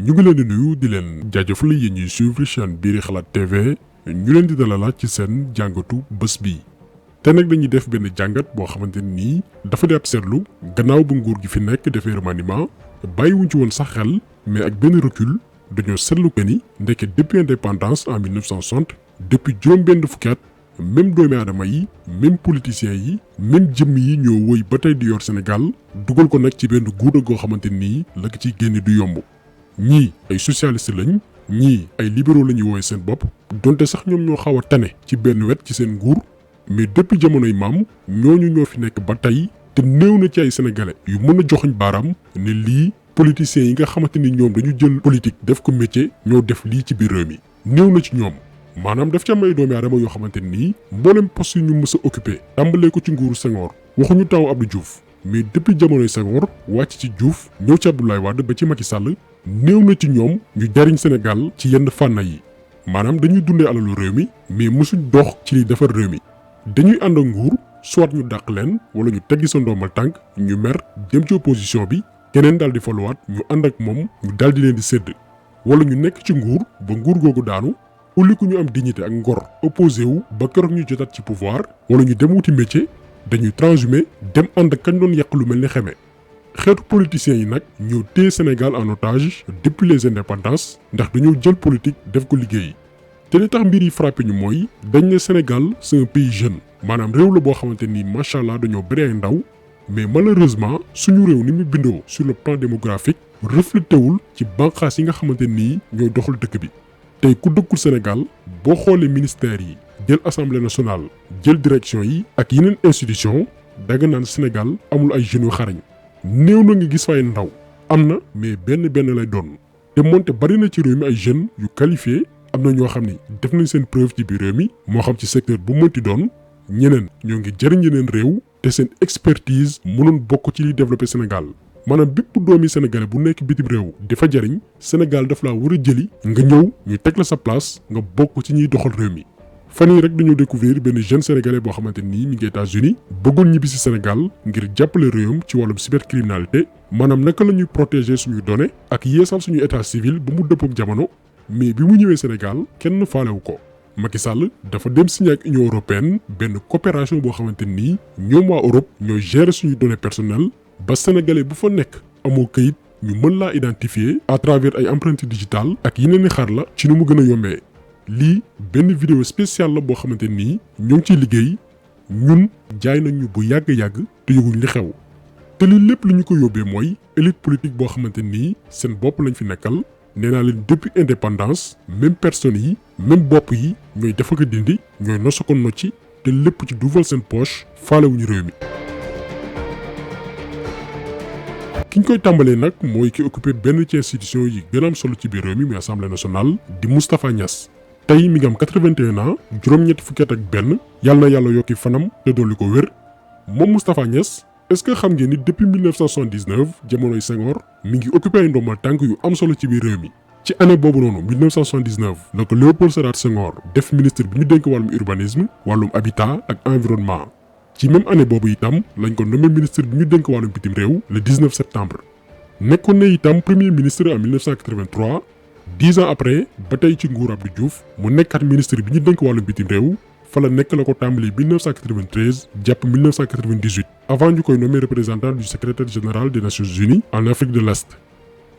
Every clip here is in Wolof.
ñu ngi leen di nuyu di leen jaajëfal yéen ñuy suivre chaîne Biir Xalaat TV ñu leen di dalalaat ci seen jàngatu bés bi te nag dañuy def benn jàngat boo xamante nii dafa di ab seetlu gannaaw bu nguur gi fi nekk defee remaniement bàyyiwuñ ci woon sax xel mais ak benn recul dañoo seetlu que ni ndeke depuis indépendance en 1960 depuis juróom-benn fukki at même doomi aadama yi même politiciens yi même jëmm yi ñoo woy ba tey di yor Sénégal dugal ko nag ci benn guuta goo xamante nii la ko ciy génne du yomb ñii ay socialiste lañ ñii ay libéraux la ñuy woowe seen bopp donte sax ñoom ñoo xaw a tane ci benn wet ci seen nguur mais depuis jamonoy maam ñooñu ñoo fi nekk ba tey te néew na ci ay sénégalais yu mën a joxuñ baaraam ne lii politiciens yi nga xamante ni ñoom dañu jël politique def ko métier ñoo def lii ci biir réew mi néew na ci ñoom maanaam daf ci am ay doomi aadama yoo xamante nii mboolem poste yu ñu mës a occupé tàmbalee ko ci nguuru Senghor waxuñu taw Abdou Diouf mais depuis jamonoy Senghor wàcc ci Diouf ñëw ci Abdoulaye Wade ba ci Macky Sall néew na ci ñoom ñu jariñ Sénégal ci yenn fànn yi maanaam dañuy dundee alalu réew mi mais mësuñ dox ci liy defar réew mi dañuy ànd ak nguur soit ñu dàq leen wala ñu teggi sa ndoomal tànk ñu mer dem ci opposition bi keneen daal di faluwaat ñu ànd ak moom ñu daal di leen di sédd wala ñu nekk ci nguur ba nguur googu daanu ulli ku ñu am dignité ak ngor opposé wu ba keroog ñu jotaat ci pouvoir wala ñu dem wuti métier dañuy transhumé dem ànd ak kañ doon yàq lu mel ni xeme xeetu politiciens yi nag ñoo téye Sénégal en otage depuis les indépendances ndax dañoo jël politique def ko liggéey te li tax mbir yi frappé ñu mooy dañ ne Sénégal c'est un pays jeune maanaam réew la boo xamante ni macha allah dañoo bëri ay ndaw mais malheureusement suñu réew ni mu bindoo sur le plan démographique reflété wul ci bànqaas yi nga xamante nii ñooy doxal dëkk bi tey ku dëkkul Sénégal boo xoolee ministères yi jël assemblée nationale jël direction yi ak yeneen institution danga naan Sénégal amul ay jeunes yu xarañ néew na nga gis fay ndaw am na mais benn lay doon te moonte bari na ci réew mi ay jeunes yu qualifié am na ñoo xam ni def nañ seen preuve ci biir réew mi moo xam ci secteur bu mënti doon ñeneen ñoo ngi jëriñ yeneen réew te seen expertise mënoon bokk ci liy développé Sénégal maanaam bépp doomi sénégalais bu nekk bitim réew dafa jariñ Sénégal daf laa war a jëli nga ñëw ñu teg la sa place nga bokk ci ñuy doxal réew mi fan yii rek dañoo découvrir benn jeune sénégalais boo xamante nii mi ngi États-Unis bëggoon ñibbi si Sénégal ngir jàppale réewam ci wàllum cybercriminalité maanaam naka la ñuy protéger suñuy données ak yeesal suñu état civil ba mu dëppook jamono mais bi mu ñëwee Sénégal kenn faalewu ko Macky Sall dafa dem signé ak Union européenne benn coopération boo xamante nii ñoom waa Europe ñooy gérer suñuy données personnelles ba sénégalais bu fa nekk amoo kayit ñu mën laa identifier à travers ay empreintes digitales ak yeneen i xar la ci nu mu gën a yombee lii benn vidéo spéciale la boo xamante nii ñoo ngi ciy liggéey ñun jaay nañ ñu bu yàgg te yëguñ li xew te lii lépp li ñu ko yóbbee mooy élite politique boo xamante nii seen bopp lañ fi nekkal nee naa leen depuis indépendance même personnes yi même bopp yi ñooy dafa ko dindi ñooy nosu ko nocci te lépp ci duufal seen poche faalewuñu réew mi. ki ñu koy tàmbalee nag mooy ki occupé benn ci institution yi gën a am solo ci biir réew mi muy assemblée nationale di Moustapha Niass tey mi ngi am 81 ans juróom-ñetti fukki at ak benn yàlla na yàlla yokki fanam te dolli ko wér moom Moustapha Niass est-ce que xam ngeen ni depuis 1979 jamonoy Senghor mi ngi occupé ay ndombal tànk yu am solo ci biir réew mi ci année boobu noonu 1979 la ko Léopold Sédar Senghor def ministre bi ñu dénk wàllum urbanisme wàllum habitat ak environnement ci même année boobu itam lañ ko nommé ministre bi ñu dénk wàllum bitim réew le 19 septembre nekkoon na itam premier ministre en 1983 10 ans après ba tey ci nguur Abdou Diouf mu nekkaat ministre bi ñu dénk wàllum bitim réew fa la nekk la ko tàmbali 1993 jàpp 1998 avant ñu koy nommé représentant du secrétaire général des Nations Unies en Afrique de l'Est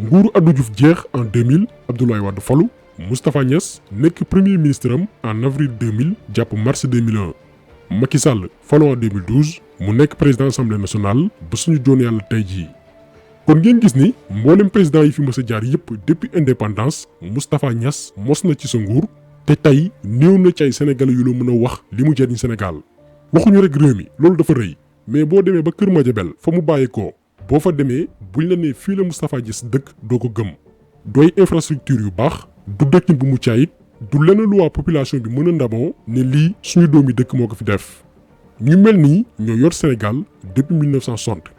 nguuru Abdou Diouf jeex en 2000 Abdoulaye Wade falu Moustapha Niass nekk premier ministre am en avril 2000 jàpp mars 2001 Macky Sall falu en 2012 mu nekk président assemblée nationale ba suñu joon yàlla tey jii kon ngeen gis ni mboolem président yi fi mës a jaar yépp depuis indépendance Moustapha Niass mos na ci sa nguur te tey néew na ci ay sénégalais yu la mën a wax li mu jariñ Sénégal waxuñu rek réew mi loolu dafa rëy mais boo demee ba Kër Madiabel fa mu bàyyeekoo boo fa demee buñ la nee fii la Moustapha Niass dëkk doo ko gëm dooy infrastructure yu baax du dëkkin bu mucc ayib du lenn lu waa population bi mën a ndamoo ne lii suñu doomi dëkk moo ko fi def ñu mel nii ñoo yor Sénégal depuis 1960.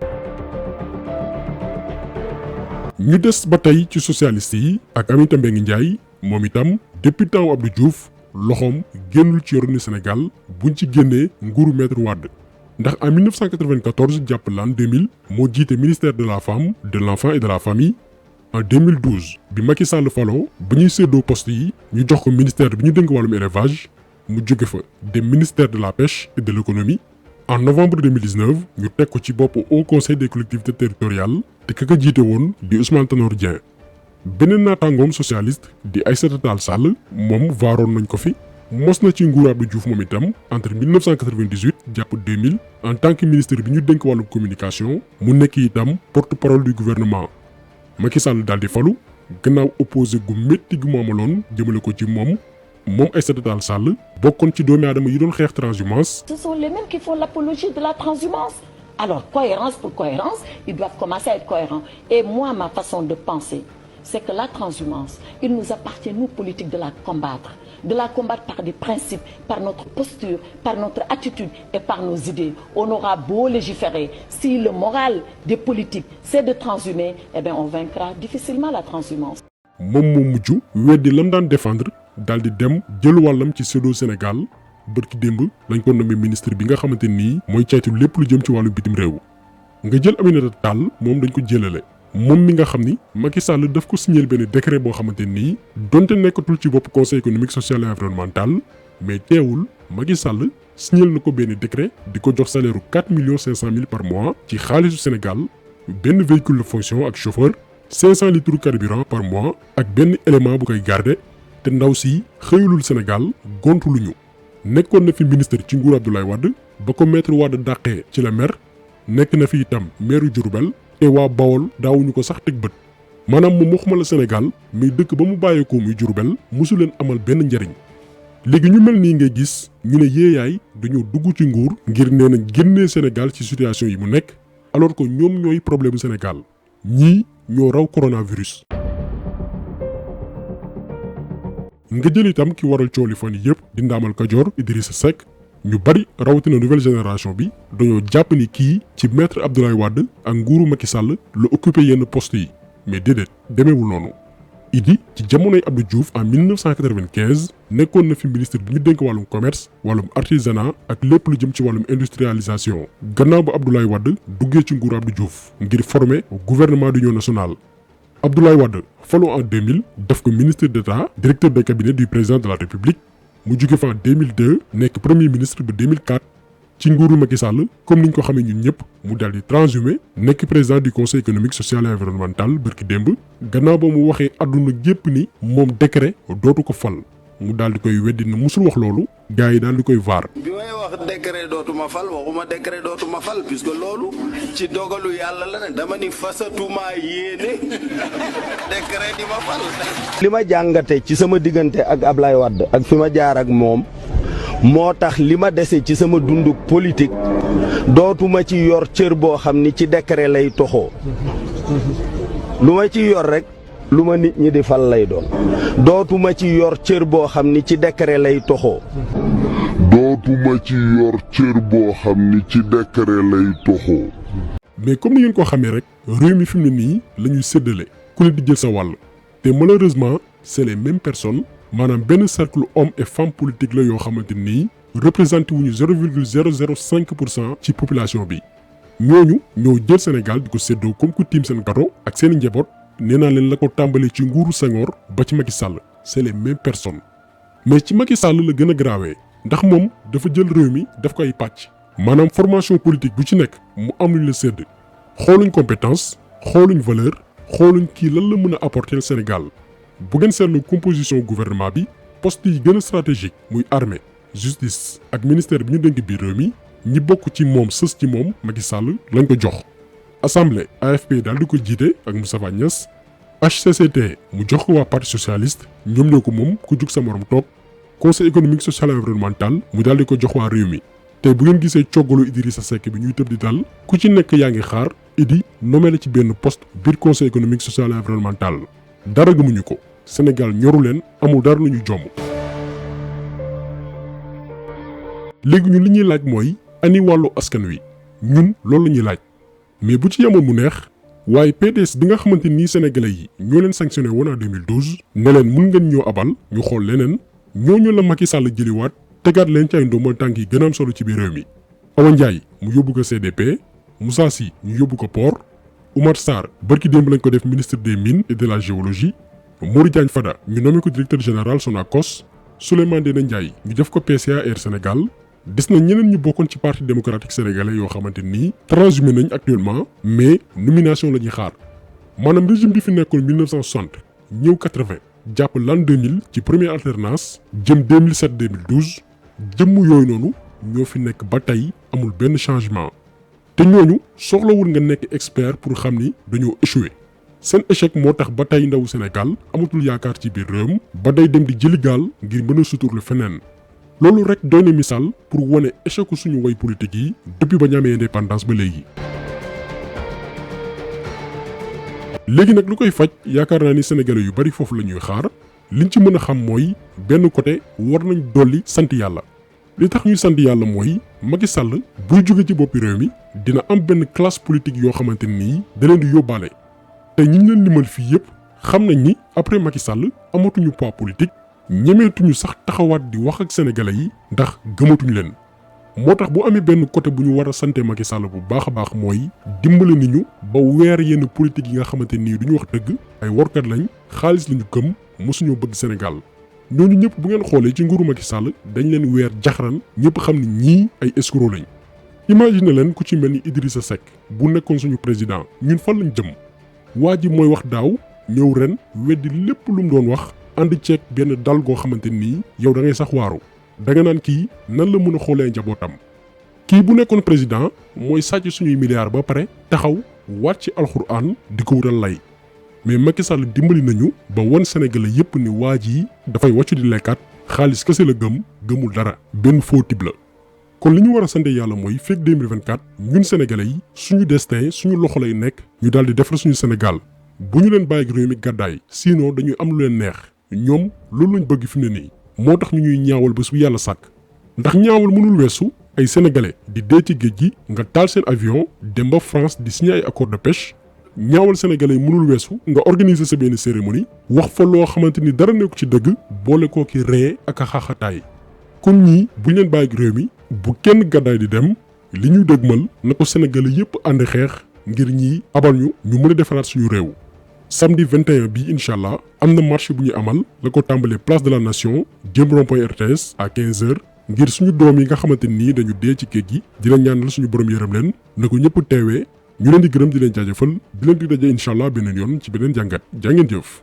ñu des ba tey ci socialiste yi ak Aminata Mbengue Ndiaye moom itam depuis temps Abdou Diouf loxoom génnul ci yoronu Sénégal buñ ci génnee nguuru Maître Wade ndax en 1994 jàpp l'an 2000 moo jiite ministère de la femme de l'enfant et de la famille en 2012 bi Macky Sall faloo ba ñuy séddoo poste yi ñu jox ko ministère bi ñu dénk wàllum élevage mu jóge fa dem ministère de la pêche et de l'économie. En novembre 2019 ñu teg ko ci bopp Haut Conseil des collectivités territoriales te ka ko jiite woon di Ousmane Tanor Dieng. beneen naataangoom socialiste di Aïssata Tall Sall moom vaaroon nañ ko fi mos na ci nguuru Abdou Diouf moom itam entre 1998 jàpp 2000 en tant que ministre bi ñu dénk wàllum communication mu nekk itam porte-parole du gouvernement. Macky Sall daal di falu gannaaw opposé gu métti gu mu amaloon jëmale ko ci moom Aïssata Tall Sall bokkoon ci doomi aadama yi doon xeex transhumance. Ce sont les mêmes qui font l'apologie de la transhumance. Alors cohérence pour cohérence, ils doivent commencer à être cohérents. Et moi, ma façon de penser, c'est que la transhumance, il nous appartient, nous politiques, de la combattre par des principes, par notre posture, par notre attitude et par nos idées. On aura beau légiférer, si le moral des politiques c'est de transhumer, eh bien on vaincra difficilement la transhumance. moom moo mujj weddi lam daan défendre daal di dem jël wàllam ci séddoo Sénégal bërki démb lañ ko nommé ministre bi nga xamante nii mooy caytu lépp lu jëm ci wàllu bitim réew. nga jël Aminata Tall moom dañ ko jëlale moom mi nga xam ni Macky Sall daf ko signé benn décret boo xamante nii donte nekkatul ci bopp conseil économique social et environnemental mais teewul Macky Sall signé na ko benn décret di ko jox salaire 4 500 000 par mois ci xaalisu Sénégal benn véhicule de fonction ak chauffeur 500 litres carburant par mois ak benn élément bu koy garder te ndaw si xëyulul Sénégal gontu lu ñu nekkoon na fi ministre ci nguur Abdoulaye Wade ba ko maître Wade dàqee ci la mer nekk na fi itam maire Diourbel te waa Bawol daawuñu ko sax teg bët maanaam moom waxuma la Sénégal mais dëkk ba mu bàyyeekoo muy Diourbel mosu leen amal benn njariñ léegi ñu mel nii ngay gis ñu ne yéeyaay dañoo dugg ci nguur ngir nee nañ génnee Sénégal ci situation yi mu nekk alors que ñoom ñooy problème Sénégal ñii ñoo raw coronavirus. nga jël itam ki waral cooli fan yëpp di Ndamal Kajoor Idrissa Seck ñu bari rawatina nouvelle génération bi dañoo jàpp ni kii ci maître Abdoulaye Wade ak nguuru Macky Sall la occupé yenn poste yi mais déedéet demeewul noonu. Idi ci jamonoy Abdou Diouf en 1995 nekkoon na fi ministre bi ñu dénk wàllum commerce wàllum artisanat ak lépp lu jëm ci wàllum industrialisation gannaaw ba Abdoulaye Wade duggee ci nguuru Abdou Diouf ngir former gouvernement d'union nationale. Abdoulaye Wade falu en 2000 def ko ministre d'État directeur de cabinet du président de la République mu jóge fa en 2002 nekk premier ministre ba 2004 ci nguuru Macky Sall comme niñ ko xamee ñun ñëpp mu daal di transhumé nekk président du conseil économique social et environnemental bërki démb gannaaw ba mu waxee àdduna gépp ni moom décret dootu ko fal mu daal di koy weddi na musul wax loolu gars yi daal di koy vaar. bi may wax décret dootuma fal waxuma décret dootuma fal puisque loolu ci dogalu yàlla la ne dama ni fasatuma yéene décret di ma fal. li ma jàngate ci sama diggante ak Ablaye Wade ak fi ma jaar ak moom moo tax li ma dese ci sama dunduk politique dootuma ci yor cër boo xam ni ci décret lay toxoo lu ma ci yor rek lu ma nit ñi di fal lay doon dootuma ci yor cër boo xam ni ci décret lay toxoo dootuma ci yor cër boo xam ni ci décret lay toxoo. mais comme ni ngeen ko xamee rek réew mi fi mu ne nii la ñuy séddale ku ne di jël sa wàll te malheureusement c'est les mêmes personnes maanaam benn cercle homme et femme politique la yoo xamante nii représenté wuñu 0,005% ci population bi ñooñu ñoo jël Sénégal di ko séddoo comme ku tiim seen gato ak seen njaboot nee naa leen la ko tàmbalee ci nguuru Senghor ba ci Macky Sall c'est les mêmes personnes mais ci Macky Sall la gën a graawee ndax moom dafa jël réew mi daf ko ay pàcc maanaam formation politique bu ci nekk mu am luñ la sédd xooluñ compétence xooluñ valeur xooluñ kii lan la mën a apporter Sénégal bu ngeen seetlu composition gouvernement bi poste yi gën a stratégique muy armée justice ak ministère bi ñu dénk biir réew mi ñi bokk ci moom sës ci moom Macky Sall lañ ko jox. assemblée AFP daal di ko jiite ak Moustapha Niasse HCCT mu jox ko waa parti socialiste ñoom ñoo ko moom ku jug sa morom toog conseil économique social et environnemental mu daal di ko jox waa réew mi te bu ngeen gisee coggalu Idrissa Seck bi ñuy tëb di dal ku ci nekk yaa ngi xaar Idi nommé la ci benn poste biir conseil économique social et environnemental dara gëmuñu ko Sénégal ñoru leen amul dara lu ñu jomm. léegi ñun li ñuy laaj mooy ani wàllu askan wi ñun loolu la ñuy laaj mais bu ci yemoon mu neex waaye PDS bi nga xamante ni sénégalais yi ñoo leen sanctionné woon en 2012 ne leen mun ngeen ñoo abal ñu xool leneen ñooñu la Macky Sall jëliwaat tegaat leen ci ay ndombal tànk yi gën a am solo ci biir réew mi. Awa Ndiaye mu yóbbu ko CDP Moussa Sy ñu yóbbu ko port Oumar Sarr barki démb lañ ko def ministre des mines et de la géologie. Modou Diagne Fada ñu nommé ko directeur général Sonacos. Souleymane Ndéné Ndiaye ñu def ko PCA Air Sénégal. Des na ñeneen ñu bokkoon ci parti démocratique sénégalais yoo xamante ni transhumé nañ actuellement mais nomination la ñuy xaar maanaam régime bi fi nekkoon 1960 ñëw 80 jàpp l'an 2000 ci première alternance jëm 2007 2012 jëmm yooyu noonu ñoo fi nekk ba tey amul benn changement te ñooñu soxlawul nga nekk expert pour xam ni dañoo échoué seen échec moo tax ba tey ndawu Sénégal amatul yaakaar ci biir réewam ba day dem di jëli gaal ngir mën a suturlu feneen. loolu rek doy na misaal pour wane échec suñu way politique yi depuis ba ñu amee indépendance ba léegi. léegi nag lu koy faj yaakaar naa ni sénégalais yu bari foofu la ñuy xaar liñ ci mën a xam mooy benn côté war nañ dolli sant yàlla. li tax ñuy sant yàlla mooy Macky Sall buy jóge ci boppi réew mi dina am benn classe politique yoo xamante nii da leen di yóbbaale te ñi ñu leen limal fii yëpp xam nañ ni après Macky Sall amatuñu poids politique. ñemeetuñu sax taxawaat di wax ak sénégalais yi ndax gëmatuñu leen moo tax bu amee benn côté bu ñu war a sante Macky Sall bu baax a baax mooy dimbale ni ñu ba weer yenn politique yi nga xamante nii duñu wax dëgg ay workat lañ xaalis lañu gëm mosuñoo bëgg Sénégal ñooñu ñëpp bu ngeen xoolee ci nguuru Macky Sall dañ leen weer jaxaran ñëpp xam ni ñii ay escroc lañ. imagine leen ku ci mel ni Idrissa Seck bu nekkoon suñu président ñun fan lañ jëm waa ji mooy wax daaw ñëw ren weddi lépp lu mu doon wax. ànd ceeg benn dal goo xamante nii yow da ngay sax waaru da nga naan kii nan la mën a xoolee njabootam kii bu nekkoon président mooy sàcc suñuy milliards ba pare taxaw waat ci alxuraan di ko wutal lay mais Macky Sall dimbali nañu ba won Sénégalais yépp ni waa ji dafay wàccu di lekkaat xaalis kese la gëmul dara benn faux type la. kon li ñu war a sant yàlla mooy fekk 2024 ñun Sénégalais yi suñu destin suñu loxo lay nekk ñu daal di defar suñu Sénégal bu ñu leen bàyyi ak réew mi gàddaay sinon dañuy am lu leen neex. ñoom loolu lañ bëgg fi mu ne nii moo tax ñu ñuy ñaawal bés bu yàlla sàkk ndax ñaawal mënul weesu ay sénégalais di dee ci géej gi nga taal seen avion dem ba France di signer ay accord de pêche ñaawal sénégalais mënul weesu nga organiser sa benn cérémonie wax fa loo xamante ni dara nekku ci dëgg boole koo ki ree ak a xaaxataay kon ñii buñ leen bàyyi ak réew mi bu kenn gàddaay di dem li ñuy dëgmal na ko sénégalais yépp ànd xeex ngir ñii abal ñu mën a defaraat suñu réew. samedi 21 bii incha allah am na marché bu ñu amal la ko tàmbalee place de la nation jëm rond-point RTS à 15h ngir suñu doom yi nga xamante nii dañu dee ci géej gi di leen ñaanal suñu borom yërëm leen na ko ñëpp teewee ñu leen di gërëm di leen jaajëfal di leen di daje incha allah beneen yoon ci beneen jàngat jaa ngeen jëf.